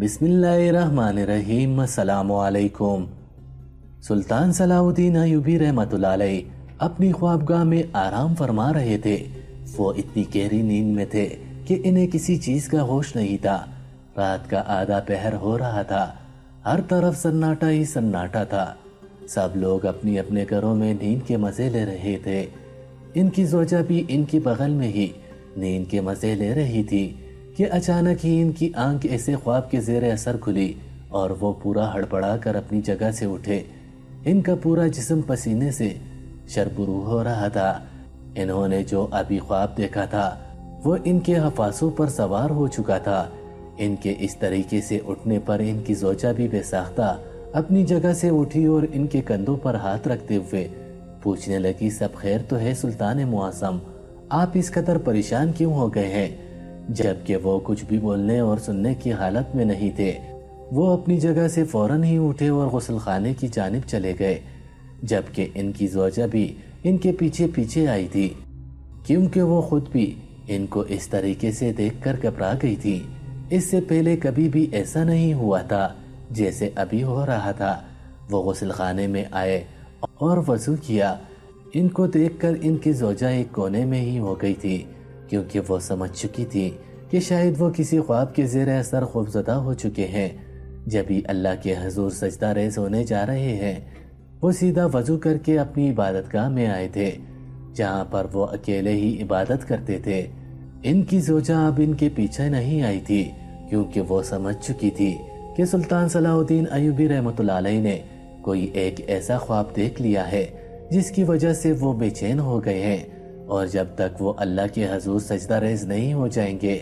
بسم اللہ الرحمن الرحیم۔ السلام علیکم۔ سلطان صلاح الدین ایوبی رحمۃ اللہ علیہ اپنی خوابگاہ میں آرام فرما رہے تھے۔ وہ اتنی گہری نیند میں تھے کہ انہیں کسی چیز کا ہوش نہیں تھا۔ رات کا آدھا پہر ہو رہا تھا، ہر طرف سناٹا ہی سناٹا تھا۔ سب لوگ اپنی اپنے گھروں میں نیند کے مزے لے رہے تھے۔ ان کی زوجہ بھی ان کی بغل میں ہی نیند کے مزے لے رہی تھی کہ اچانک ہی ان کی آنکھ ایسے خواب کے زیر اثر کھلی اور وہ پورا ہڑبڑا کر اپنی جگہ سے اٹھے۔ ان کا پورا جسم پسینے سے شربرو ہو رہا تھا۔ انہوں نے جو ابھی خواب دیکھا تھا وہ ان کے حفاظوں پر سوار ہو چکا تھا۔ ان کے اس طریقے سے اٹھنے پر ان کی زوجہ بھی بے ساختہ اپنی جگہ سے اٹھی اور ان کے کندھوں پر ہاتھ رکھتے ہوئے پوچھنے لگی، سب خیر تو ہے سلطان معظم؟ آپ اس قدر پریشان کیوں ہو گئے ہیں؟ جبکہ وہ کچھ بھی بولنے اور سننے کی حالت میں نہیں تھے۔ وہ اپنی جگہ سے فوراً ہی اٹھے اور غسل خانے کی جانب چلے گئے، جبکہ ان کی زوجہ بھی ان کے پیچھے پیچھے آئی تھی، کیونکہ وہ خود بھی ان کو اس طریقے سے دیکھ کر گھبرا گئی تھی۔ اس سے پہلے کبھی بھی ایسا نہیں ہوا تھا جیسے ابھی ہو رہا تھا۔ وہ غسل خانے میں آئے اور وضو کیا۔ ان کو دیکھ کر ان کی زوجہ ایک کونے میں ہی ہو گئی تھی، کیونکہ وہ سمجھ چکی تھی کہ شاید وہ کسی خواب کے زیر اثر خوفزدہ ہو چکے ہیں۔ جب ہی اللہ کے حضور سجدہ ریز ہونے جا رہے ہیں، وہ سیدھا وضو کر کے اپنی عبادت گاہ میں آئے تھے، جہاں پر وہ اکیلے ہی عبادت کرتے تھے۔ ان کی زوجہ اب ان کے پیچھے نہیں آئی تھی، کیونکہ وہ سمجھ چکی تھی کہ سلطان صلاح الدین ایوبی رحمۃ اللہ علیہ نے کوئی ایک ایسا خواب دیکھ لیا ہے جس کی وجہ سے وہ بے چین ہو گئے ہیں، اور جب تک وہ اللہ کے حضور سجدہ ریز نہیں ہو جائیں گے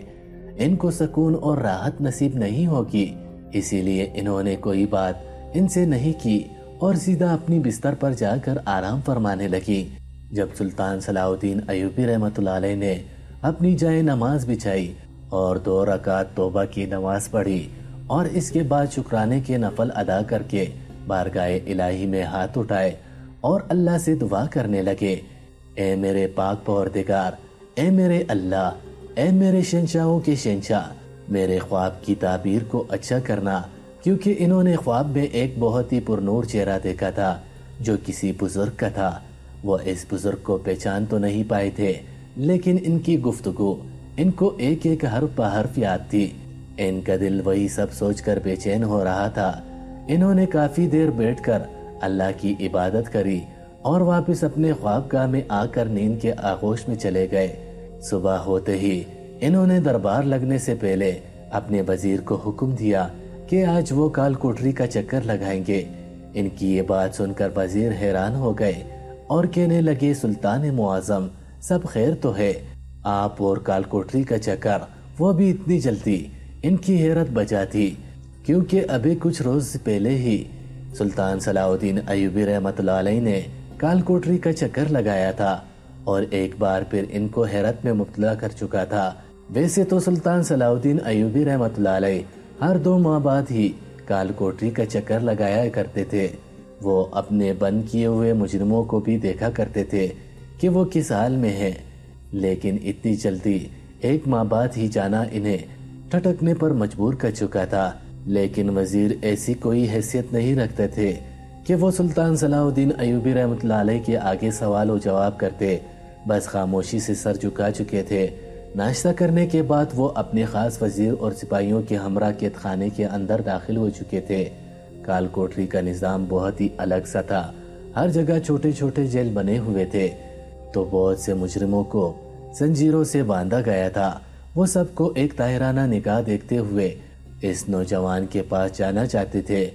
ان کو سکون اور راحت نصیب نہیں ہوگی۔ اسی لیے انہوں نے کوئی بات ان سے نہیں کی اور سیدھا اپنی بستر پر جا کر آرام فرمانے لگی۔ جب سلطان صلاح الدین ایوبی رحمۃ اللہ علیہ نے اپنی جائے نماز بچھائی اور 2 رکعت توبہ کی نماز پڑھی اور اس کے بعد شکرانے کے نفل ادا کر کے بارگاہ الہی میں ہاتھ اٹھائے اور اللہ سے دعا کرنے لگے، اے میرے پاک پروردگار، اے میرے اللہ، اے میرے شہنشاہوں کے شہنشاہ، میرے خواب کی تعبیر کو اچھا کرنا، کیونکہ انہوں نے خواب میں ایک بہت ہی پرنور چہرہ دیکھا تھا جو کسی بزرگ کا تھا۔ وہ اس بزرگ کو پہچان تو نہیں پائے تھے، لیکن ان کی گفتگو ان کو ایک ایک حرف بہ حرف یاد تھی۔ ان کا دل وہی سب سوچ کر بے چین ہو رہا تھا۔ انہوں نے کافی دیر بیٹھ کر اللہ کی عبادت کری اور واپس اپنے خوابگاہ میں آ کر نیند کے آغوش میں چلے گئے۔ صبح ہوتے ہی انہوں نے دربار لگنے سے پہلے اپنے وزیر کو حکم دیا کہ آج وہ کال کوٹری کا چکر لگائیں گے۔ ان کی یہ بات سن کر وزیر حیران ہو گئے اور کہنے لگے، سلطان معظم، سب خیر تو ہے؟ آپ اور کال کوٹری کا چکر، وہ بھی اتنی جلدی؟ ان کی حیرت بجا تھی، کیونکہ ابھی کچھ روز پہلے ہی سلطان صلاح الدین ایوبی رحمۃ اللہ علیہ نے کال کوٹری کا چکر لگایا تھا اور ایک بار پھر ان کو حیرت میں مبتلا کر چکا تھا۔ ویسے تو سلطان صلاح الدین ایوبی رحمۃ اللہ علیہ ہر 2 ماہ بعد ہی کال کوٹری کا چکر لگایا کرتے تھے۔ وہ اپنے بند کیے ہوئے مجرموں کو بھی دیکھا کرتے تھے کہ وہ کس حال میں ہیں، لیکن اتنی جلدی 1 ماہ بعد ہی جانا انہیں ٹھٹکنے پر مجبور کر چکا تھا۔ لیکن وزیر ایسی کوئی حیثیت نہیں رکھتے تھے کہ وہ سلطان صلاح الدین ایوبی رحمۃ اللہ علیہ کے آگے سوال و جواب کرتے، بس خاموشی سے سر جھکا چکے تھے۔ ناشتہ کرنے کے بعد وہ اپنے خاص وزیر اور سپاہیوں کے ہمراہ قید خانے کے اندر داخل ہو چکے تھے۔ کال کوٹری کا نظام بہت ہی الگ سا تھا۔ ہر جگہ چھوٹے چھوٹے جیل بنے ہوئے تھے، تو بہت سے مجرموں کو زنجیروں سے باندھا گیا تھا۔ وہ سب کو ایک طاہرانہ نگاہ دیکھتے ہوئے اس نوجوان کے پاس جانا چاہتے تھے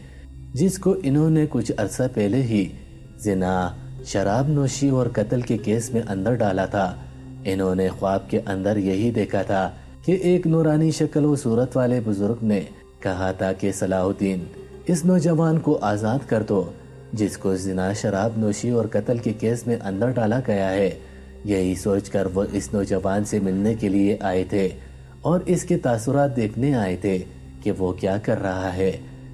جس کو انہوں نے کچھ عرصہ پہلے ہی زنا، شراب نوشی اور قتل کے کیس میں اندر ڈالا تھا۔ انہوں نے خواب کے اندر یہی دیکھا تھا کہ ایک نورانی شکل و صورت والے بزرگ نے کہا تھا کہ صلاح الدین، اس نوجوان کو آزاد کر دو جس کو زنا، شراب نوشی اور قتل کے کیس میں اندر ڈالا گیا ہے۔ یہی سوچ کر وہ اس نوجوان سے ملنے کے لیے آئے تھے اور اس کے تاثرات دیکھنے آئے تھے کہ وہ کیا کر رہا ہے۔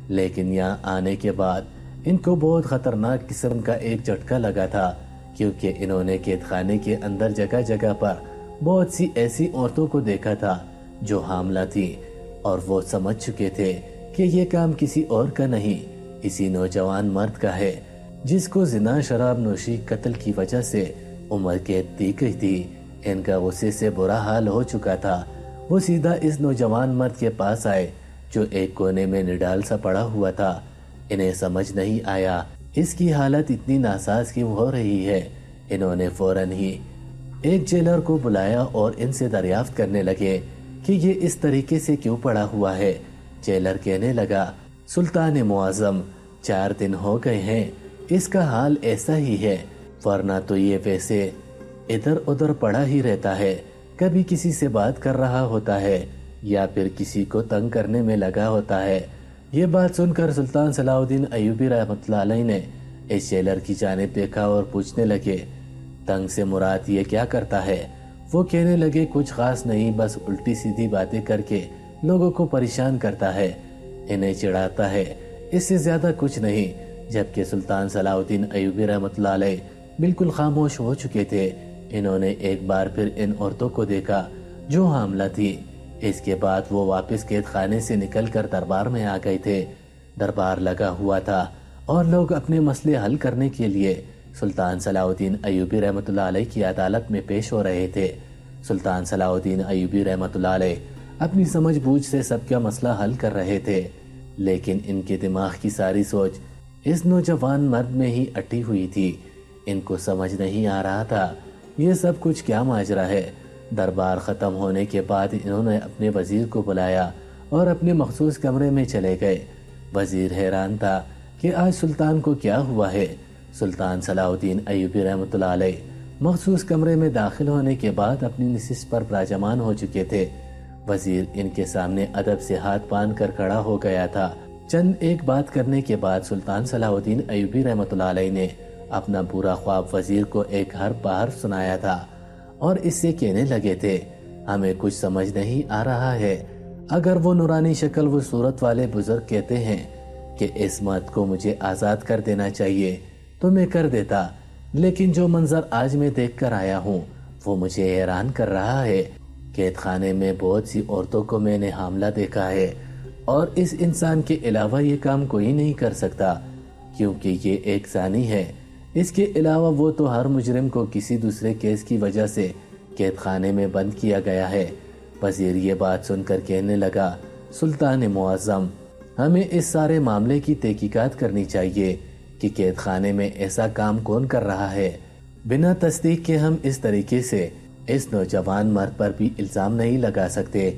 لیکن یہاں آنے کے بعد ان کو بہت خطرناک قسم کا ایک جھٹکا لگا تھا، کیونکہ انہوں نے قید خانے کے اندر جگہ جگہ پر بہت سی ایسی عورتوں کو دیکھا تھا جو حاملہ تھیں، اور وہ سمجھ چکے تھے کہ یہ کام کسی اور کا نہیں، اسی نوجوان مرد کا ہے جس کو زنا، شراب نوشی، قتل کی وجہ سے عمر قید دی گئی تھی۔ ان کا غصے سے برا حال ہو چکا تھا۔ وہ سیدھا اس نوجوان مرد کے پاس آئے جو ایک کونے میں نڈال سا پڑا ہوا تھا۔ انہیں سمجھ نہیں آیا اس کی حالت اتنی ناساز کیوں ہو رہی ہے۔ انہوں نے فوراً ہی ایک جیلر کو بلایا اور ان سے دریافت کرنے لگے کہ یہ اس طریقے سے کیوں پڑا ہوا ہے۔ جیلر کہنے لگا، سلطان معظم، 4 دن ہو گئے ہیں اس کا حال ایسا ہی ہے، ورنہ تو یہ ویسے ادھر ادھر پڑا ہی رہتا ہے، کبھی کسی سے بات کر رہا ہوتا ہے یا پھر کسی کو تنگ کرنے میں لگا ہوتا ہے۔ یہ بات سن کر سلطان صلاح الدین ایوبی رحمۃ اللہ علیہ نے اس جیلر کی جانب دیکھا اور پوچھنے لگے، تنگ سے مراد یہ کیا کرتا ہے؟ وہ کہنے لگے، کچھ خاص نہیں، بس الٹی سیدھی باتیں کر کے لوگوں کو پریشان کرتا ہے، انہیں چڑھاتا ہے، اس سے زیادہ کچھ نہیں۔ جبکہ سلطان صلاح الدین ایوبی رحمۃ اللہ علیہ بالکل خاموش ہو چکے تھے۔ انہوں نے ایک بار پھر ان عورتوں کو دیکھا جو حاملہ تھی۔ اس کے بعد وہ واپس قید خانے سے نکل کر دربار میں آ گئے تھے۔ دربار لگا ہوا تھا اور لوگ اپنے مسئلے حل کرنے کے لیے سلطان صلاح الدین ایوبی رحمۃ اللہ علیہ کی عدالت میں پیش ہو رہے تھے۔ سلطان صلاح الدین ایوبی رحمۃ اللہ علیہ اپنی سمجھ بوجھ سے سب کا مسئلہ حل کر رہے تھے، لیکن ان کے دماغ کی ساری سوچ اس نوجوان مرد میں ہی اٹی ہوئی تھی۔ ان کو سمجھ نہیں آ رہا تھا یہ سب کچھ کیا ماجرا ہے۔ دربار ختم ہونے کے بعد انہوں نے اپنے وزیر کو بلایا اور اپنے مخصوص کمرے میں چلے گئے۔ وزیر حیران تھا کہ آج سلطان کو کیا ہوا ہے۔ سلطان صلاح الدین ایوبی رحمۃ اللہ علیہ مخصوص کمرے میں داخل ہونے کے بعد اپنی نشست پر براجمان ہو چکے تھے۔ وزیر ان کے سامنے ادب سے ہاتھ باندھ کر کھڑا ہو گیا تھا۔ چند ایک بات کرنے کے بعد سلطان صلاح الدین ایوبی رحمۃ اللہ علیہ نے اپنا پورا خواب وزیر کو ایک حرف بحرف سنایا تھا اور اس سے کہنے لگے تھے، ہمیں کچھ سمجھ نہیں آ رہا ہے۔ اگر وہ نورانی شکل و صورت والے بزرگ کہتے ہیں کہ اس مرد کو مجھے آزاد کر دینا چاہیے تو میں کر دیتا، لیکن جو منظر آج میں دیکھ کر آیا ہوں وہ مجھے حیران کر رہا ہے۔ قید خانے میں بہت سی عورتوں کو میں نے حاملہ دیکھا ہے اور اس انسان کے علاوہ یہ کام کوئی نہیں کر سکتا، کیونکہ یہ ایک زانی ہے۔ اس کے علاوہ وہ تو ہر مجرم کو کسی دوسرے کیس کی وجہ سے قید خانے میں بند کیا گیا ہے۔ وزیر یہ بات سن کر کہنے لگا، سلطان معظم، ہمیں اس سارے معاملے کی تحقیقات کرنی چاہیے کہ قید خانے میں ایسا کام کون کر رہا ہے۔ بنا تصدیق کے ہم اس طریقے سے اس نوجوان مرد پر بھی الزام نہیں لگا سکتے۔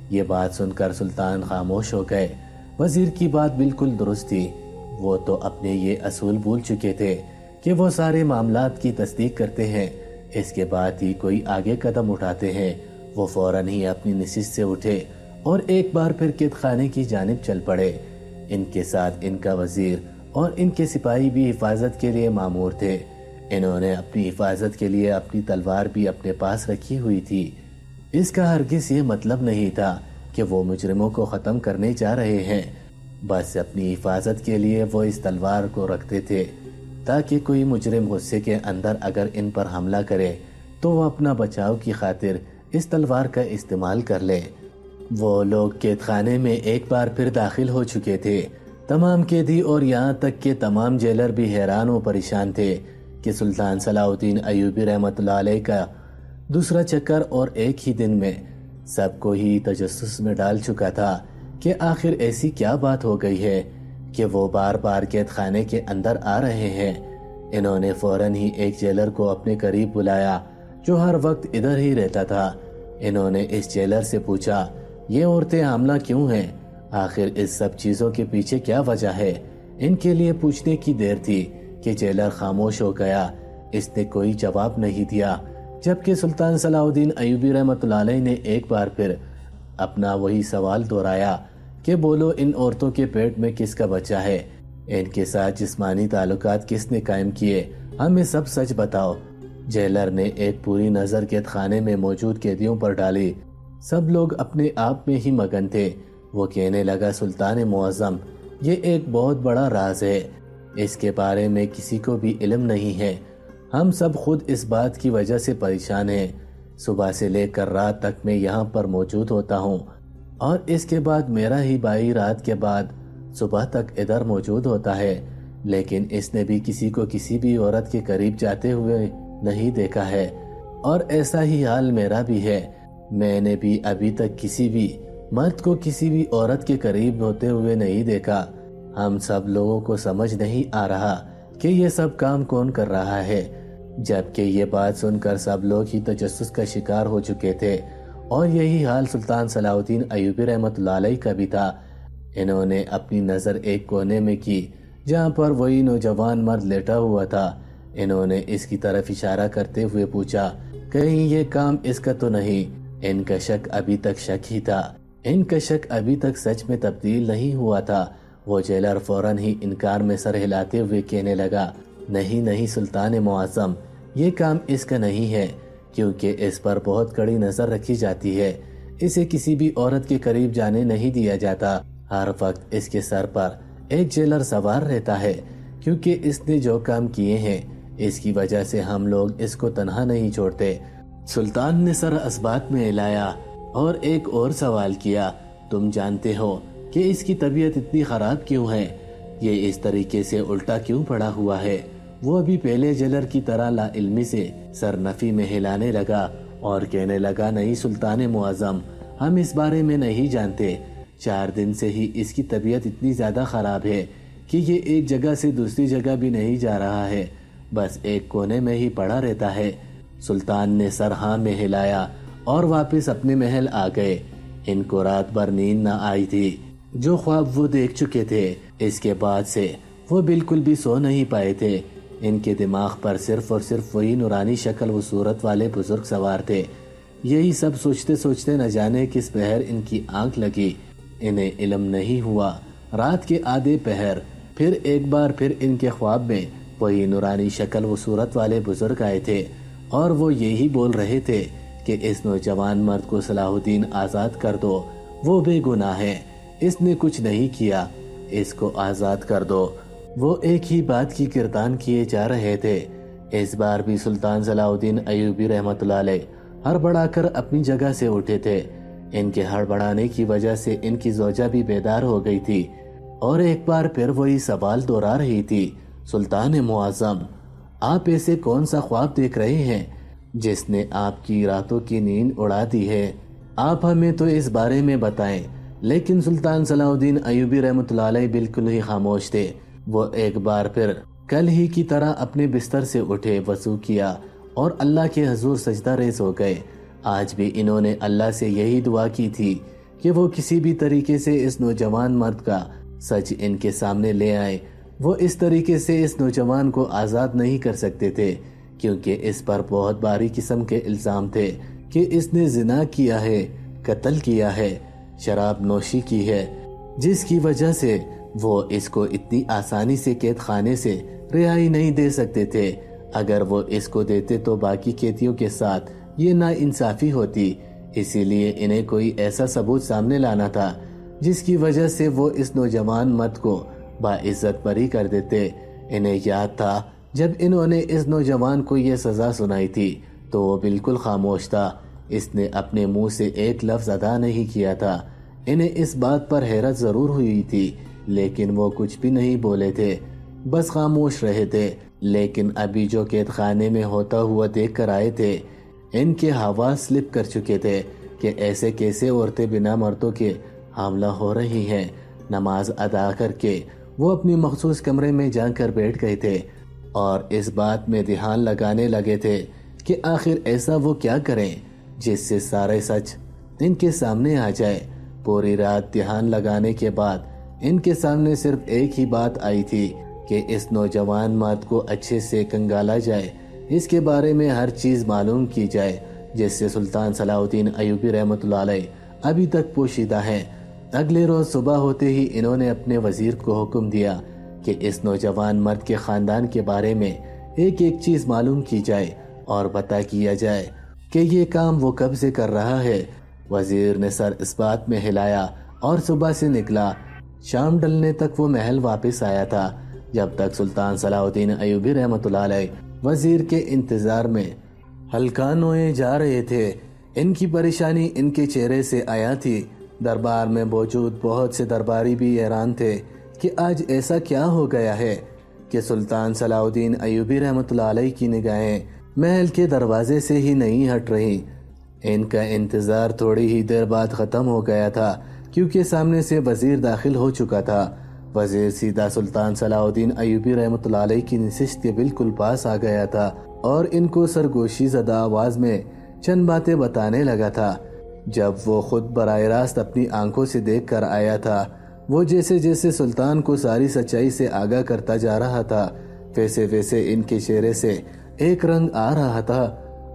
یہ بات سن کر سلطان خاموش ہو گئے۔ وزیر کی بات بالکل درست تھی، وہ تو اپنے یہ اصول بھول چکے تھے کہ وہ سارے معاملات کی تصدیق کرتے ہیں، اس کے بعد ہی کوئی آگے قدم اٹھاتے ہیں۔ وہ فوراً ہی اپنی نشست سے اٹھے اور ایک بار پھر قید خانے کی جانب چل پڑے۔ ان کے ساتھ ان کا وزیر اور ان کے سپاہی بھی حفاظت کے لیے مامور تھے۔ انہوں نے اپنی حفاظت کے لیے اپنی تلوار بھی اپنے پاس رکھی ہوئی تھی۔ اس کا ہرگز یہ مطلب نہیں تھا کہ وہ مجرموں کو ختم کرنے جا رہے ہیں، بس اپنی حفاظت کے لیے وہ اس تلوار کو رکھتے تھے تاکہ کوئی مجرم غصے کے اندر اگر ان پر حملہ کرے تو وہ اپنا بچاؤ کی خاطر اس تلوار کا استعمال کر لے۔ وہ لوگ قید خانے میں ایک بار پھر داخل ہو چکے تھے۔ تمام قیدی اور یہاں تک کہ تمام جیلر بھی حیران و پریشان تھے کہ سلطان صلاح الدین ایوبی رحمۃ اللہ علیہ کا دوسرا چکر اور ایک ہی دن میں سب کو ہی تجسس میں ڈال چکا تھا کہ آخر ایسی کیا بات ہو گئی ہے کہ وہ بار بار قید خانے کے اندر آ رہے ہیں۔ انہوں نے فوراً ہی ایک جیلر کو اپنے قریب بلایا جو ہر وقت ادھر ہی رہتا تھا۔ انہوں نے اس جیلر سے پوچھا، یہ عورتیں حاملہ کیوں ہیں؟ آخر اس سب چیزوں کے پیچھے کیا وجہ ہے؟ ان کے لیے پوچھنے کی دیر تھی کہ جیلر خاموش ہو گیا۔ اس نے کوئی جواب نہیں دیا، جبکہ سلطان صلاح الدین ایوبی رحمۃ اللہ علیہ نے ایک بار پھر اپنا وہی سوال دہرایا کہ بولو، ان عورتوں کے پیٹ میں کس کا بچہ ہے؟ ان کے ساتھ جسمانی تعلقات کس نے قائم کیے؟ ہمیں سب سچ بتاؤ۔ جیلر نے ایک پوری نظر قید خانے میں موجود قیدیوں پر ڈالی۔ سب لوگ اپنے آپ میں ہی مگن تھے۔ وہ کہنے لگا، سلطان معظم، یہ ایک بہت بڑا راز ہے، اس کے بارے میں کسی کو بھی علم نہیں ہے۔ ہم سب خود اس بات کی وجہ سے پریشان ہیں۔ صبح سے لے کر رات تک میں یہاں پر موجود ہوتا ہوں، اور اس کے بعد میرا ہی بھائی رات کے بعد صبح تک ادھر موجود ہوتا ہے، لیکن اس نے بھی کسی کو کسی بھی عورت کے قریب جاتے ہوئے نہیں دیکھا ہے، اور ایسا ہی حال میرا بھی ہے۔ میں نے بھی ابھی تک کسی بھی مرد کو کسی بھی عورت کے قریب ہوتے ہوئے نہیں دیکھا۔ ہم سب لوگوں کو سمجھ نہیں آ رہا کہ یہ سب کام کون کر رہا ہے، جبکہ یہ بات سن کر سب لوگ ہی تجسس کا شکار ہو چکے تھے، اور یہی حال سلطان صلاح الدین ایوبی رحمۃ اللہ علیہ کا بھی تھا۔ انہوں نے اپنی نظر ایک کونے میں کی جہاں پر وہی نوجوان مرد لیٹا ہوا تھا۔ انہوں نے اس کی طرف اشارہ کرتے ہوئے پوچھا، کہیں یہ کام اس کا تو نہیں؟ ان کا شک ابھی تک شک ہی تھا، ان کا شک ابھی تک سچ میں تبدیل نہیں ہوا تھا۔ وہ جیلر فوراً ہی انکار میں سر ہلاتے ہوئے کہنے لگا، نہیں نہیں سلطان معظم، یہ کام اس کا نہیں ہے، کیونکہ اس پر بہت کڑی نظر رکھی جاتی ہے۔ اسے کسی بھی عورت کے قریب جانے نہیں دیا جاتا۔ ہر وقت اس کے سر پر ایک جیلر سوار رہتا ہے، کیونکہ اس نے جو کام کیے ہیں اس کی وجہ سے ہم لوگ اس کو تنہا نہیں چھوڑتے۔ سلطان نے سر اسبات میں ہلایا اور ایک اور سوال کیا، تم جانتے ہو کہ اس کی طبیعت اتنی خراب کیوں ہے؟ یہ اس طریقے سے الٹا کیوں پڑا ہوا ہے؟ وہ ابھی پہلے جیلر کی طرح لا علمی سے سر نفی میں ہلانے لگا اور کہنے لگا، نہیں سلطان معظم، ہم اس بارے میں نہیں جانتے۔ 4 دن سے ہی اس کی طبیعت اتنی زیادہ خراب ہے کہ یہ ایک جگہ سے دوسری جگہ بھی نہیں جا رہا ہے، بس ایک کونے میں ہی پڑا رہتا ہے۔ سلطان نے سر ہاں میں ہلایا اور واپس اپنے محل آ گئے۔ ان کو رات بھر نیند نہ آئی تھی، جو خواب وہ دیکھ چکے تھے اس کے بعد سے وہ بالکل بھی سو نہیں پائے تھے۔ ان کے دماغ پر صرف اور صرف وہی نورانی شکل و صورت والے بزرگ سوار تھے۔ یہی سب سوچتے سوچتے نہ جانے کس پہر ان کی آنکھ لگی، انہیں علم نہیں ہوا۔ رات کے آدھے پہر پھر ایک بار پھر ان کے خواب میں وہی نورانی شکل و صورت والے بزرگ آئے تھے، اور وہ یہی بول رہے تھے کہ اس نوجوان مرد کو صلاح الدین آزاد کر دو، وہ بے گناہ ہے، اس نے کچھ نہیں کیا، اس کو آزاد کر دو۔ وہ ایک ہی بات کی کردان کیے جا رہے تھے۔ اس بار بھی سلطان صلاح الدین ایوبی رحمۃ اللہ علیہ ہڑبڑا کر اپنی جگہ سے اٹھے تھے۔ ان کے ہڑبڑانے کی وجہ سے ان کی زوجہ بھی بیدار ہو گئی تھی، اور ایک بار پھر وہی سوال دہرا رہی تھی، سلطان معظم، آپ ایسے کون سا خواب دیکھ رہے ہیں جس نے آپ کی راتوں کی نیند اڑا دی ہے؟ آپ ہمیں تو اس بارے میں بتائیں۔ لیکن سلطان صلاح الدین ایوبی رحمۃ اللہ علیہ بالکل ہی خاموش تھے۔ وہ ایک بار پھر کل ہی کی طرح اپنے بستر سے اٹھے، وضو کیا اور اللہ کے حضور سجدہ ریز ہو گئے۔ آج بھی انہوں نے اللہ سے یہی دعا کی تھی کہ وہ کسی بھی طریقے سے اس نوجوان مرد کا سچ ان کے سامنے لے آئے۔ وہ اس طریقے سے اس نوجوان کو آزاد نہیں کر سکتے تھے، کیونکہ اس پر بہت باری قسم کے الزام تھے کہ اس نے زنا کیا ہے، قتل کیا ہے، شراب نوشی کی ہے، جس کی وجہ سے وہ اس کو اتنی آسانی سے قید خانے سے رہائی نہیں دے سکتے تھے۔ اگر وہ اس کو دیتے تو باقی قیدیوں کے ساتھ یہ ناانصافی ہوتی، اسی لیے انہیں کوئی ایسا ثبوت سامنے لانا تھا جس کی وجہ سے وہ اس نوجوان مرد کو باعزت بری کر دیتے۔ انہیں یاد تھا جب انہوں نے اس نوجوان کو یہ سزا سنائی تھی تو وہ بالکل خاموش تھا، اس نے اپنے منہ سے ایک لفظ ادا نہیں کیا تھا۔ انہیں اس بات پر حیرت ضرور ہوئی تھی، لیکن وہ کچھ بھی نہیں بولے تھے، بس خاموش رہے تھے۔ لیکن ابھی جو قید خانے میں ہوتا ہوا دیکھ کر آئے تھے، ان کے حواس سلپ کر چکے تھے کہ ایسے کیسے عورتیں بنا مردوں کے حاملہ ہو رہی ہیں۔ نماز ادا کر کے وہ اپنی مخصوص کمرے میں جا کر بیٹھ گئے تھے اور اس بات میں دھیان لگانے لگے تھے کہ آخر ایسا وہ کیا کریں جس سے سارے سچ ان کے سامنے آ جائے۔ پوری رات دھیان لگانے کے بعد ان کے سامنے صرف ایک ہی بات آئی تھی کہ اس نوجوان مرد کو اچھے سے کنگالا جائے، اس کے بارے میں ہر چیز معلوم کی جائے جس سے سلطان صلاح الدین ایوبی رحمۃ اللہ علیہ ابھی تک پوشیدہ ہیں۔ اگلے روز صبح ہوتے ہی انہوں نے اپنے وزیر کو حکم دیا کہ اس نوجوان مرد کے خاندان کے بارے میں ایک ایک چیز معلوم کی جائے اور پتہ کیا جائے کہ یہ کام وہ کب سے کر رہا ہے۔ وزیر نے سر اس بات میں ہلایا اور صبح سے نکلا۔ شام ڈلنے تک وہ محل واپس آیا تھا۔ جب تک سلطان صلاح الدین ایوبی رحمۃ اللہ علیہ وزیر کے انتظار میں ہلکان ہوئے جا رہے تھے، ان کی پریشانی ان کے چہرے سے آیا تھی۔ دربار میں موجود بہت سے درباری بھی حیران تھے کہ آج ایسا کیا ہو گیا ہے کہ سلطان صلاح الدین ایوبی رحمۃ اللہ علیہ کی نگاہیں محل کے دروازے سے ہی نہیں ہٹ رہی۔ ان کا انتظار تھوڑی ہی دیر بعد ختم ہو گیا تھا، کیونکہ سامنے سے وزیر داخل ہو چکا تھا۔ وزیر سیدھا سلطان صلاح الدین ایوبی رحمۃ اللہ علیہ کی نشست کے بالکل پاس آ گیا تھا اور ان کو سرگوشی زدہ آواز میں چند باتیں بتانے لگا تھا۔ جب وہ خود براہ راست اپنی آنکھوں سے دیکھ کر آیا تھا، وہ جیسے جیسے سلطان کو ساری سچائی سے آگاہ کرتا جا رہا تھا، ویسے ویسے ان کے چہرے سے ایک رنگ آ رہا تھا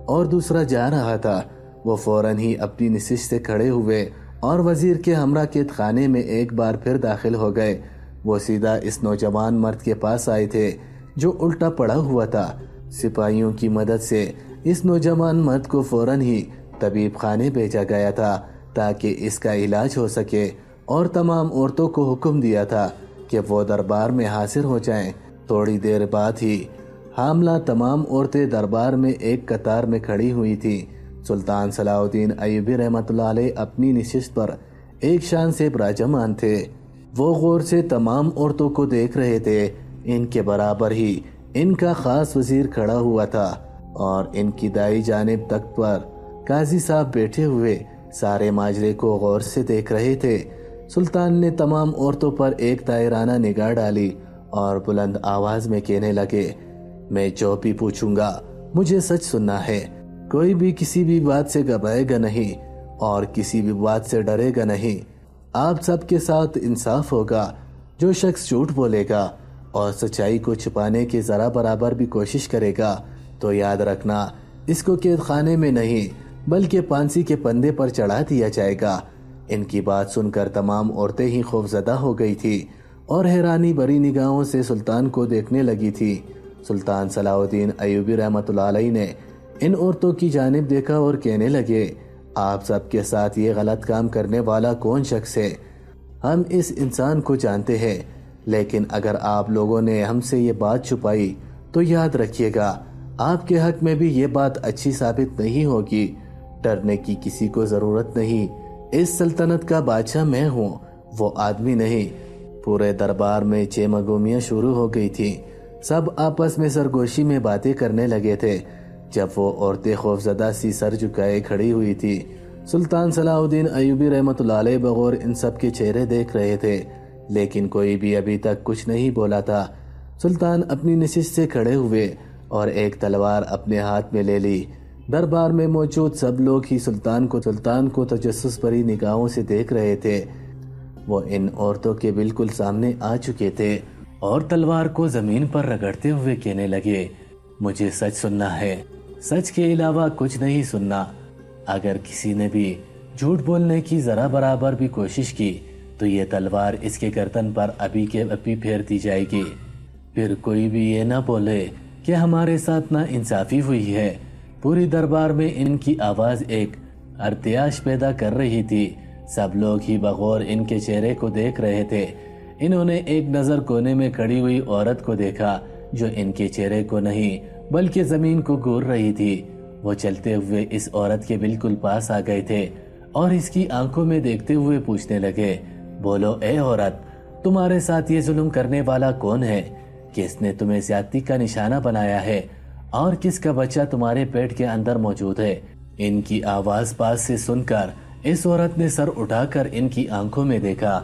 اور دوسرا جا رہا تھا۔ وہ فوراً ہی اپنی نشست سے کھڑے ہوئے اور وزیر کے ہمراہ قید خانے میں ایک بار پھر داخل ہو گئے۔ وہ سیدھا اس نوجوان مرد کے پاس آئے تھے جو الٹا پڑا ہوا تھا۔ سپاہیوں کی مدد سے اس نوجوان مرد کو فوراً ہی طبیب خانے بھیجا گیا تھا تاکہ اس کا علاج ہو سکے، اور تمام عورتوں کو حکم دیا تھا کہ وہ دربار میں حاضر ہو جائیں۔ تھوڑی دیر بعد ہی حاملہ تمام عورتیں دربار میں ایک قطار میں کھڑی ہوئی تھیں۔ سلطان صلاح الدین ایوبی رحمۃ اللہ علیہ اپنی نشست پر ایک شان سے براجمان تھے۔ وہ غور سے تمام عورتوں کو دیکھ رہے تھے۔ ان کے برابر ہی ان کا خاص وزیر کھڑا ہوا تھا اور ان کی دائیں جانب تخت پر قاضی صاحب بیٹھے ہوئے سارے ماجرے کو غور سے دیکھ رہے تھے۔ سلطان نے تمام عورتوں پر ایک طائرانہ نگاہ ڈالی اور بلند آواز میں کہنے لگے، میں جو بھی پوچھوں گا مجھے سچ سننا ہے۔ کوئی بھی کسی بھی بات سے گھبرائے گا نہیں اور کسی بھی بات سے ڈرے گا نہیں۔ آپ سب کے ساتھ انصاف ہوگا۔ جو شخص جھوٹ بولے گا اور سچائی کو چھپانے کی ذرا برابر بھی کوشش کرے گا تو یاد رکھنا اس کو قید خانے میں نہیں بلکہ پھانسی کے پندے پر چڑھا دیا جائے گا۔ ان کی بات سن کر تمام عورتیں ہی خوفزدہ ہو گئی تھی اور حیرانی بھری نگاہوں سے سلطان کو دیکھنے لگی تھی۔ سلطان صلاح الدین ایوبی رحمۃ اللہ علیہ نے ان عورتوں کی جانب دیکھا اور کہنے لگے، آپ سب کے ساتھ یہ غلط کام کرنے والا کون شخص ہے؟ ہم اس انسان کو جانتے ہیں، لیکن اگر آپ لوگوں نے ہم سے یہ بات چھپائی تو یاد رکھیے گا آپ کے حق میں بھی یہ بات اچھی ثابت نہیں ہوگی۔ ڈرنے کی کسی کو ضرورت نہیں، اس سلطنت کا بادشاہ میں ہوں، وہ آدمی نہیں۔ پورے دربار میں چیمگومیاں شروع ہو گئی تھی۔ سب آپس میں سرگوشی میں باتیں کرنے لگے تھے۔ جب وہ عورتیں خوفزدہ سی سر جھکائے کھڑی ہوئی تھی، سلطان صلاح الدین ایوبی رحمۃ اللہ علیہ بغور ان سب کے چہرے دیکھ رہے تھے، لیکن کوئی بھی ابھی تک کچھ نہیں بولا تھا۔ سلطان اپنی نشست سے کھڑے ہوئے اور ایک تلوار اپنے ہاتھ میں لے لی۔ دربار میں موجود سب لوگ ہی سلطان کو تجسس بھری نگاہوں سے دیکھ رہے تھے۔ وہ ان عورتوں کے بالکل سامنے آ چکے تھے اور تلوار کو زمین پر رگڑتے ہوئے کہنے لگے، مجھے سچ سننا ہے، سچ کے علاوہ کچھ نہیں سننا۔ اگر کسی نے بھی جھوٹ بولنے کی ذرا برابر بھی کوشش کی تو یہ تلوار اس کے گردن پر ابھی کے ابھی پھیر دی جائے گی۔ پھر کوئی بھی یہ نہ بولے کہ ہمارے ساتھ نا انصافی ہوئی ہے۔ پوری دربار میں ان کی آواز ایک ارتعاش پیدا کر رہی تھی۔ سب لوگ ہی بغور ان کے چہرے کو دیکھ رہے تھے۔ انہوں نے ایک نظر کونے میں کھڑی ہوئی عورت کو دیکھا جو ان کے چہرے کو نہیں بلکہ زمین کو گور رہی تھی۔ وہ چلتے ہوئے اس عورت کے بالکل پاس آ گئے تھے اور اس کی آنکھوں میں دیکھتے ہوئے پوچھنے لگے، بولو اے عورت، تمہارے ساتھ یہ ظلم کرنے والا کون ہے؟ کس نے تمہیں زیادتی کا نشانہ بنایا ہے اور کس کا بچہ تمہارے پیٹ کے اندر موجود ہے؟ ان کی آواز پاس سے سن کر اس عورت نے سر اٹھا کر ان کی آنکھوں میں دیکھا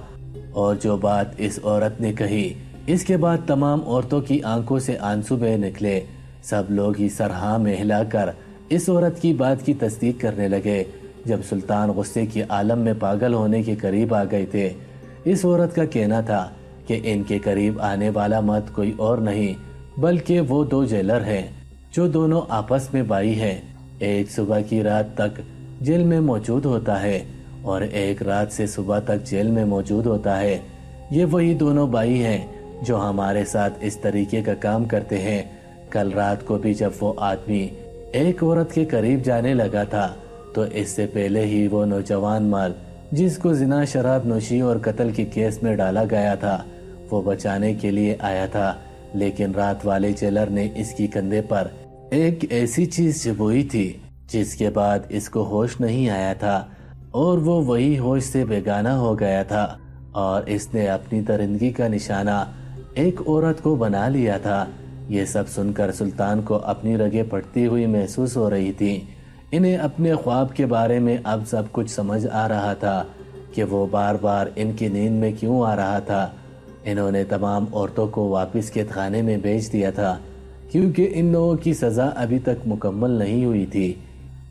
اور جو بات اس عورت نے کہی اس کے بعد تمام عورتوں کی آنکھوں سے آنسو بہہ نکلے۔ سب لوگ ہی سر ہاں میں ہلا کر اس عورت کی بات کی تصدیق کرنے لگے۔ جب سلطان غصے کی عالم میں پاگل ہونے کے قریب آ گئے تھے، اس عورت کا کہنا تھا کہ ان کے قریب آنے والا مرد کوئی اور نہیں بلکہ وہ دو جیلر ہیں جو دونوں آپس میں بھائی ہیں۔ ایک صبح کی رات تک جیل میں موجود ہوتا ہے اور ایک رات سے صبح تک جیل میں موجود ہوتا ہے۔ یہ وہی دونوں بھائی ہیں جو ہمارے ساتھ اس طریقے کا کام کرتے ہیں۔ کل رات کو بھی جب وہ آدمی ایک عورت کے قریب جانے لگا تھا تو اس سے پہلے ہی وہ نوجوان مرد جس کو زنا، شراب نوشی اور قتل کے کیس میں ڈالا گیا تھا وہ بچانے کے لیے آیا تھا، لیکن رات والے جیلر نے اس کی کندھے پر ایک ایسی چیز چبوئی تھی جس کے بعد اس کو ہوش نہیں آیا تھا۔ اور وہ وہی ہوش سے بیگانہ ہو گیا تھا، اور اس نے اپنی درندگی کا نشانہ ایک عورت کو بنا لیا تھا۔ یہ سب سن کر سلطان کو اپنی رگیں پھٹتی ہوئی محسوس ہو رہی تھی۔ انہیں اپنے خواب کے بارے میں اب سب کچھ سمجھ آ رہا تھا کہ وہ بار بار ان کی نیند میں کیوں آ رہا تھا۔ انہوں نے تمام عورتوں کو واپس قید خانے میں بھیج دیا تھا، کیونکہ ان لوگوں کی سزا ابھی تک مکمل نہیں ہوئی تھی۔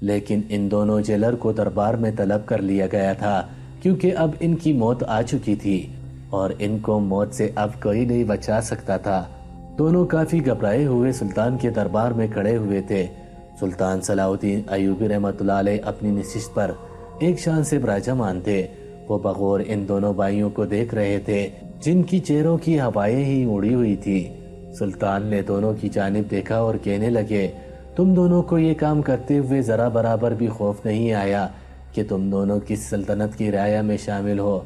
لیکن ان دونوں جیلر کو دربار میں طلب کر لیا گیا تھا، کیونکہ اب ان کی موت آ چکی تھی اور ان کو موت سے اب کوئی نہیں بچا سکتا تھا۔ دونوں کافی گھبرائے ہوئے سلطان کے دربار میں کھڑے ہوئے تھے۔ سلطان صلاح الدین ایوبی رحمۃ اللہ علیہ اپنی نشست پر ایک شان سے براجمان تھے۔ وہ بغور ان دونوں بھائیوں کو دیکھ رہے تھے، جن کی چہروں کی ہوائیں ہی اڑی ہوئی تھی۔ سلطان نے دونوں کی جانب دیکھا اور کہنے لگے، تم دونوں کو یہ کام کرتے ہوئے ذرا برابر بھی خوف نہیں آیا کہ تم دونوں کس سلطنت کی رعایا میں شامل ہو،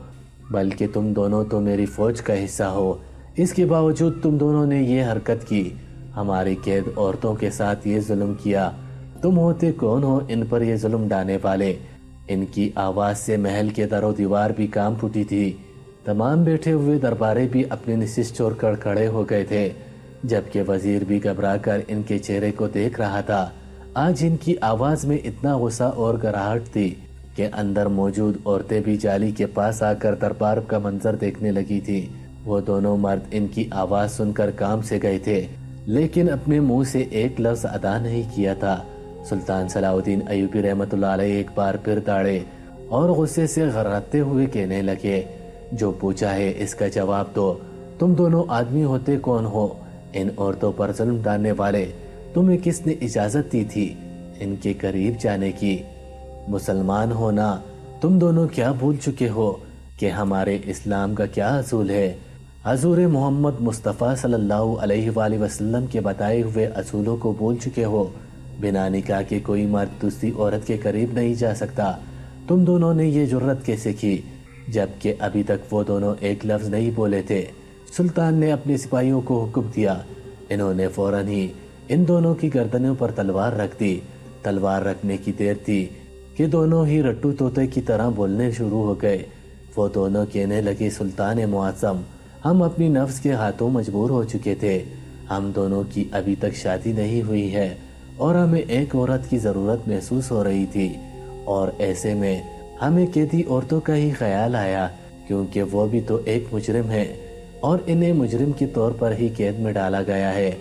بلکہ تم دونوں تو میری فوج کا حصہ ہو۔ اس کے باوجود تم دونوں نے یہ حرکت کی، ہماری قید عورتوں کے ساتھ یہ ظلم کیا۔ تم ہوتے کون ہو ان پر یہ ظلم ڈھانے والے؟ ان کی آواز سے محل کے در و دیوار بھی کام پھوٹی تھی۔ تمام بیٹھے ہوئے درباری بھی اپنے نشست چھوڑ کر کھڑے ہو گئے تھے، جبکہ وزیر بھی گھبرا کر ان کے چہرے کو دیکھ رہا تھا۔ آج ان کی آواز میں اتنا غصہ اور گراہٹ تھی کہ اندر موجود عورتیں بھی جالی کے پاس آ کر دربار کا منظر دیکھنے لگی تھی۔ وہ دونوں مرد ان کی آواز سن کر کام سے گئے تھے، لیکن اپنے منہ سے ایک لفظ ادا نہیں کیا تھا۔ سلطان صلاح الدین ایوبی رحمۃ اللہ علیہ ایک بار پھر داڑے اور غصے سے غراتے ہوئے کہنے لگے، جو پوچھا ہے اس کا جواب دو۔ تم دونوں آدمی ہوتے کون ہو؟ ان عورتوں پر ظلم ڈالنے والے، تمہیں کس نے اجازت دی تھی ان کے قریب جانے کی؟ مسلمان ہونا، تم دونوں کیا بھول چکے ہو کہ ہمارے اسلام کا کیا اصول ہے؟ حضور محمد مصطفیٰ صلی اللہ علیہ وآلہ وسلم کے بتائے ہوئے اصولوں کو بھول چکے ہو؟ بنا نکاح کے کوئی مرد دوسری عورت کے قریب نہیں جا سکتا۔ تم دونوں نے یہ جرت کیسے کی، جبکہ ابھی تک وہ دونوں ایک لفظ نہیں بولے تھے؟ سلطان نے اپنے سپاہیوں کو حکم دیا۔ انہوں نے فوراً ہی ان دونوں کی گردنوں پر تلوار رکھ دی۔ تلوار رکھنے کی دیر تھی کہ دونوں ہی رٹو طوطے کی طرح بولنے شروع ہو گئے۔ وہ دونوں کہنے لگے، سلطان معظم، ہم اپنی نفس کے ہاتھوں مجبور ہو چکے تھے۔ ہم دونوں کی ابھی تک شادی نہیں ہوئی ہے اور ہمیں ایک عورت کی ضرورت محسوس ہو رہی تھی، اور ایسے میں ہمیں قیدی عورتوں کا ہی خیال آیا، کیونکہ وہ بھی تو ایک مجرم ہے اور انہیں مجرم کے طور پر ہی قید میں ڈالا گیا ہے۔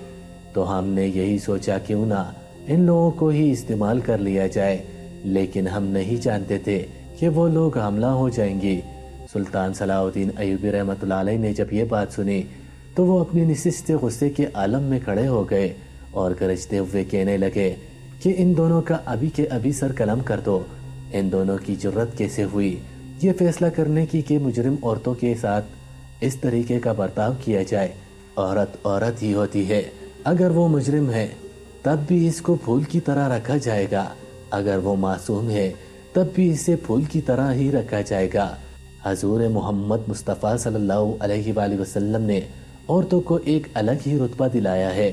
تو ہم نے یہی سوچا کیوں نہ ان لوگوں کو ہی استعمال کر لیا جائے، لیکن ہم نہیں جانتے تھے کہ وہ لوگ حملہ ہو جائیں گی۔ سلطان صلاح الدین ایوبی رحمۃ اللہ علیہ نے جب یہ بات سنی تو وہ اپنی نشست سے غصے کے عالم میں کھڑے ہو گئے اور گرجتے ہوئے کہنے لگے کہ ان دونوں کا ابھی کے ابھی سر قلم کر دو۔ ان دونوں کی جرت کیسے ہوئی یہ فیصلہ کرنے کی کہ مجرم عورتوں کے ساتھ اس طریقے کا برتاؤ کیا جائے؟ عورت عورت ہی ہوتی ہے، اگر وہ مجرم ہے تب بھی اس کو پھول کی طرح رکھا جائے گا، اگر وہ معصوم ہے تب بھی اسے پھول کی طرح ہی رکھا جائے گا۔ حضور محمد مصطفیٰ صلی اللہ علیہ وآلہ وسلم نے عورتوں کو ایک الگ ہی رتبہ دلایا ہے،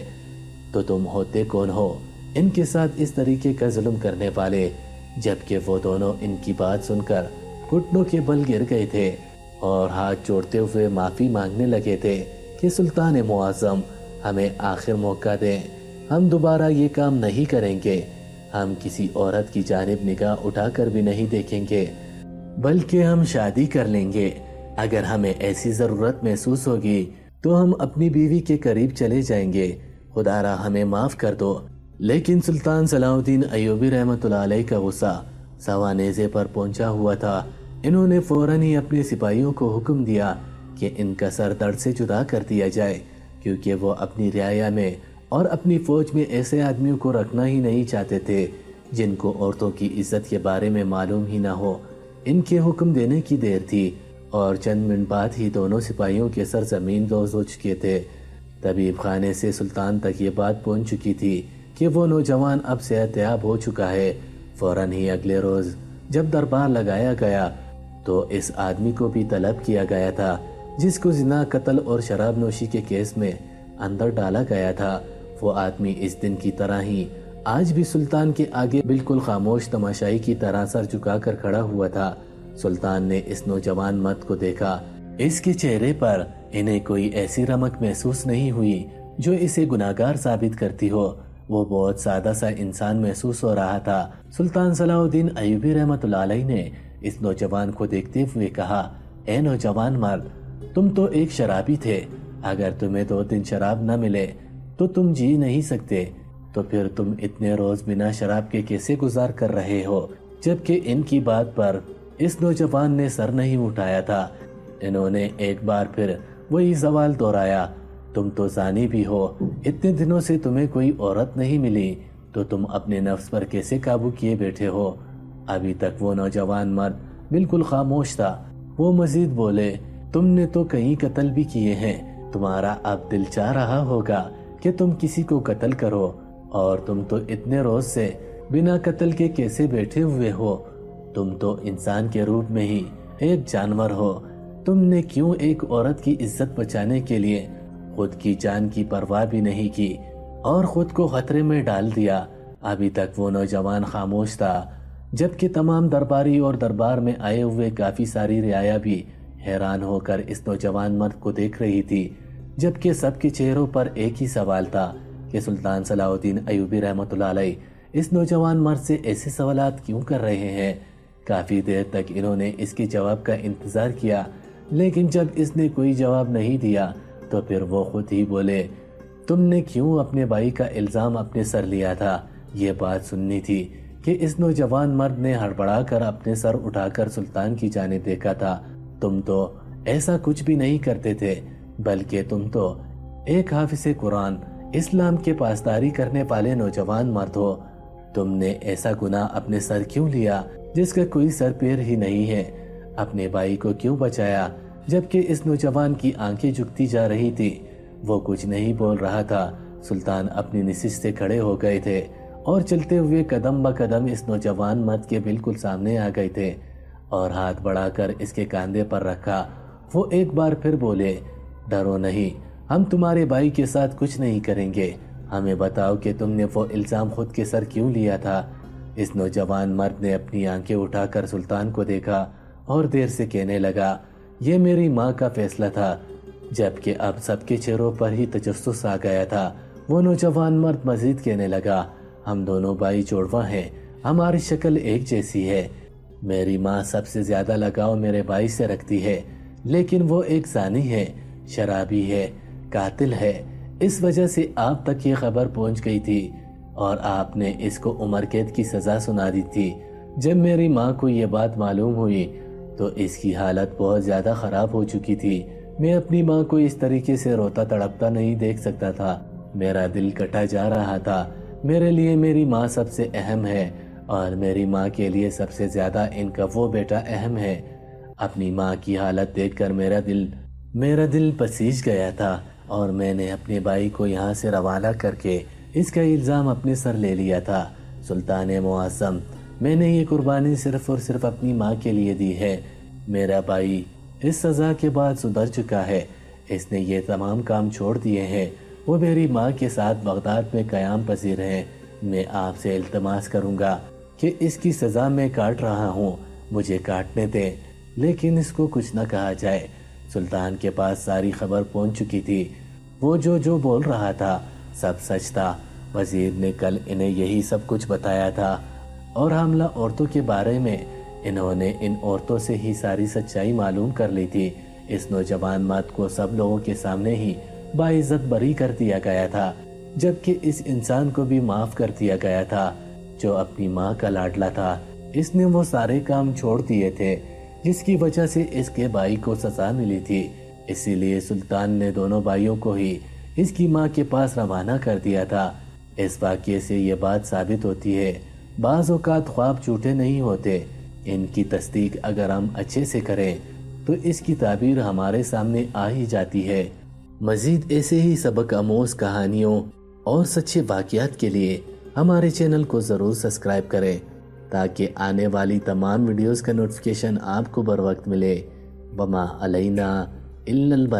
تو تم ہوتے کون ہو ان کے ساتھ اس طریقے کا ظلم کرنے والے؟ جبکہ وہ دونوں ان کی بات سن کر گھٹنوں کے بل گر گئے تھے اور ہاتھ جوڑتے ہوئے معافی مانگنے لگے تھے کہ سلطان معظم، ہمیں آخر موقع دیں، ہم دوبارہ یہ کام نہیں کریں گے، ہم کسی عورت کی جانب نگاہ اٹھا کر بھی نہیں دیکھیں گے، بلکہ ہم شادی کر لیں گے۔ اگر ہمیں ایسی ضرورت محسوس ہوگی تو ہم اپنی بیوی کے قریب چلے جائیں گے، خدا را ہمیں معاف کر دو۔ لیکن سلطان صلاح الدین ایوبی رحمۃ اللہ علیہ کا غصہ سوا نیزے پر پہنچا ہوا تھا۔ انہوں نے فوراً ہی اپنے سپاہیوں کو حکم دیا کہ ان کا سر دڑ سے جدا کر دیا جائے، کیونکہ وہ اپنی رعایا میں اور اپنی فوج میں ایسے آدمیوں کو رکھنا ہی نہیں چاہتے تھے جن کو عورتوں کی عزت کے بارے میں معلوم ہی نہ ہو۔ ان کے حکم دینے کی دیر تھی اور چند منٹ بعد ہی دونوں سپاہیوں کے سر زمین لوز ہو چکے تھے۔ طبیب خانے سے سلطان تک یہ بات پہنچ چکی تھی کہ وہ نوجوان اب صحت یاب ہو چکا ہے۔ فوراً ہی اگلے روز جب دربار لگایا گیا تو اس آدمی کو بھی طلب کیا گیا تھا جس کو زنا، قتل اور شراب نوشی کے کیس میں اندر ڈالا گیا تھا۔ وہ آدمی اس دن کی طرح ہی آج بھی سلطان کے آگے بالکل خاموش تماشائی کی طرح سر جھکا کر کھڑا ہوا تھا۔ سلطان نے اس نوجوان مرد کو دیکھا۔ اس کے چہرے پر انہیں کوئی ایسی رمق محسوس نہیں ہوئی جو اسے گناہگار ثابت کرتی ہو۔ وہ بہت سادہ سا انسان محسوس ہو رہا تھا۔ سلطان صلاح الدین ایوبی رحمۃ اللہ علیہ نے اس نوجوان کو دیکھتے ہوئے کہا، اے نوجوان مرد، تم تو ایک شرابی تھے۔ اگر تمہیں 2 دن شراب نہ ملے تو تم جی نہیں سکتے، تو پھر تم اتنے روز بنا شراب کے کیسے گزار کر رہے ہو؟ جبکہ ان کی بات پر اس نوجوان نے سر نہیں اٹھایا تھا۔ انہوں نے ایک بار پھر وہی سوال دہرایا، تم تو زانی بھی ہو، اتنے دنوں سے تمہیں کوئی عورت نہیں ملی، تو تم اپنے نفس پر کیسے قابو کیے بیٹھے ہو؟ ابھی تک وہ نوجوان مرد بالکل خاموش تھا۔ وہ مزید بولے، تم نے تو کئی قتل بھی کیے ہیں، تمہارا اب دل چاہ رہا ہوگا کہ تم کسی کو قتل کرو، اور تم تو اتنے روز سے بنا قتل کے کیسے بیٹھے ہوئے ہو؟ تم تو انسان کے روپ میں ہی ایک جانور ہو۔ تم نے کیوں ایک عورت کی عزت بچانے کے لیے خود کی جان کی پرواہ بھی نہیں کی اور خود کو خطرے میں ڈال دیا؟ ابھی تک وہ نوجوان خاموش تھا، جبکہ تمام درباری اور دربار میں آئے ہوئے کافی ساری رعایا بھی حیران ہو کر اس نوجوان مرد کو دیکھ رہی تھی، جبکہ سب کے چہروں پر ایک ہی سوال تھا کہ سلطان صلاح الدین ایوبی رحمۃ اللہ علیہ اس نوجوان مرد سے ایسے سوالات کیوں کر رہے ہیں؟ کافی دیر تک انہوں نے اس کے جواب کا انتظار کیا، لیکن جب اس نے کوئی جواب نہیں دیا تو پھر وہ خود ہی بولے، تم نے کیوں اپنے بھائی کا الزام اپنے سر لیا تھا؟ یہ بات سننی تھی کہ اس نوجوان مرد نے ہڑبڑا کر اپنے سر اٹھا کر سلطان کی جانب دیکھا تھا۔ تم تو ایسا کچھ بھی نہیں کرتے تھے، بلکہ تم تو ایک حافظ قرآن، اسلام کے پاسداری کرنے والے نوجوان مرد ہو۔ تم نے ایسا گناہ اپنے سر کیوں لیا جس کا کوئی سر پیر ہی نہیں ہے؟ اپنے بھائی کو کیوں بچایا؟ جبکہ اس نوجوان کی آنکھیں جھکتی جا رہی تھی، وہ کچھ نہیں بول رہا تھا۔ سلطان اپنی نشست سے کھڑے ہو گئے تھے اور چلتے ہوئے قدم بہ قدم اس نوجوان مرد کے بالکل سامنے آ گئے تھے اور ہاتھ بڑھا کر اس کے کاندھے پر رکھا۔ وہ ایک بار پھر بولے، ڈرو نہیں، ہم تمہارے بھائی کے ساتھ کچھ نہیں کریں گے۔ ہمیں بتاؤ کہ تم نے وہ الزام خود کے سر کیوں لیا تھا؟ اس نوجوان مرد نے اپنی آنکھیں اٹھا کر سلطان کو دیکھا اور دیر سے کہنے لگا، یہ میری ماں کا فیصلہ تھا۔ جبکہ اب سب کے چہروں پر ہی تجسس آ گیا تھا۔ وہ نوجوان مرد مزید کہنے لگا، ہم دونوں بھائی جوڑواں ہیں، ہماری شکل ایک جیسی ہے۔ میری ماں سب سے زیادہ لگاؤ میرے بھائی سے رکھتی ہے، لیکن وہ ایک زانی ہے، شرابی ہے، قاتل ہے۔ اس وجہ سے آپ تک یہ خبر پہنچ گئی تھی اور آپ نے اس کو عمر قید کی سزا سنا دی تھی۔ جب میری ماں کو یہ بات معلوم ہوئی تو اس کی حالت بہت زیادہ خراب ہو چکی تھی۔ میں اپنی ماں کو اس طریقے سے روتا تڑپتا نہیں دیکھ سکتا تھا، میرا دل کٹا جا رہا تھا۔ میرے لیے میری ماں سب سے اہم ہے اور میری ماں کے لیے سب سے زیادہ ان کا وہ بیٹا اہم ہے۔ اپنی ماں کی حالت دیکھ کر میرا دل پسیج گیا تھا اور میں نے اپنے بھائی کو یہاں سے روانہ کر کے اس کا الزام اپنے سر لے لیا تھا۔ سلطان معظم، میں نے یہ قربانی صرف اور صرف اپنی ماں کے لیے دی ہے۔ میرا بھائی اس سزا کے بعد سدھر چکا ہے، اس نے یہ تمام کام چھوڑ دیے ہیں، وہ میری ماں کے ساتھ بغداد میں قیام پذیر ہیں۔ میں آپ سے التماس کروں گا کہ اس کی سزا میں کاٹ رہا ہوں، مجھے کاٹنے دیں، لیکن اس کو کچھ نہ کہا جائے۔ سلطان کے پاس ساری خبر پہنچ چکی تھی، وہ جو بول رہا تھا سب سچ تھا۔ وزیر نے کل انہیں یہی سب کچھ بتایا تھا اور حاملہ عورتوں کے بارے میں انہوں نے ان عورتوں سے ہی ساری سچائی معلوم کر لی تھی۔ اس نوجوان مرد کو سب لوگوں کے سامنے ہی باعزت بری کر دیا گیا تھا، جبکہ اس انسان کو بھی معاف کر دیا گیا تھا جو اپنی ماں کا لاڈلا تھا۔ اس نے وہ سارے کام چھوڑ دیے تھے جس کی وجہ سے اس کے بھائی کو سزا ملی تھی، اسی لیے سلطان نے دونوں بھائیوں کو ہی اس کی ماں کے پاس روانہ کر دیا تھا۔ اس واقعے سے یہ بات ثابت ہوتی ہے، بعض اوقات خواب جھوٹے نہیں ہوتے، ان کی تصدیق اگر ہم اچھے سے کریں تو اس کی تعبیر ہمارے سامنے آ ہی جاتی ہے۔ مزید ایسے ہی سبق آموز کہانیوں اور سچے واقعات کے لیے ہمارے چینل کو ضرور سبسکرائب کریں تاکہ آنے والی تمام ویڈیوز کا نوٹیفیکیشن آپ کو بر وقت ملے۔ وما علینا الا البلاغ۔